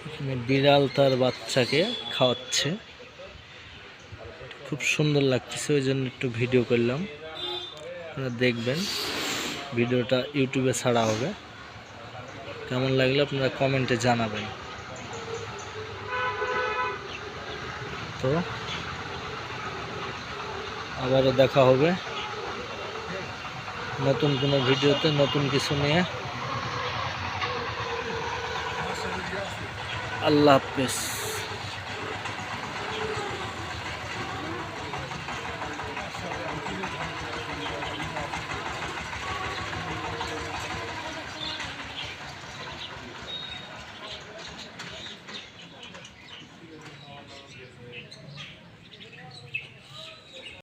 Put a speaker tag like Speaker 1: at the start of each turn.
Speaker 1: এখানে বিড়াল তার বাচ্চাকে খাওয়াচ্ছে, খুব সুন্দর লাগতেছে, ওই জন্য একটু ভিডিও করলাম। আপনারা দেখবেন, ভিডিওটা ইউটিউবে ছাড়া হবে। কেমন লাগলো আপনারা কমেন্টে জানাবেন। তো আবারও দেখা হবে নতুন কোনো ভিডিওতে, নতুন কিছু নিয়ে। আল্লাহ হাফেজ।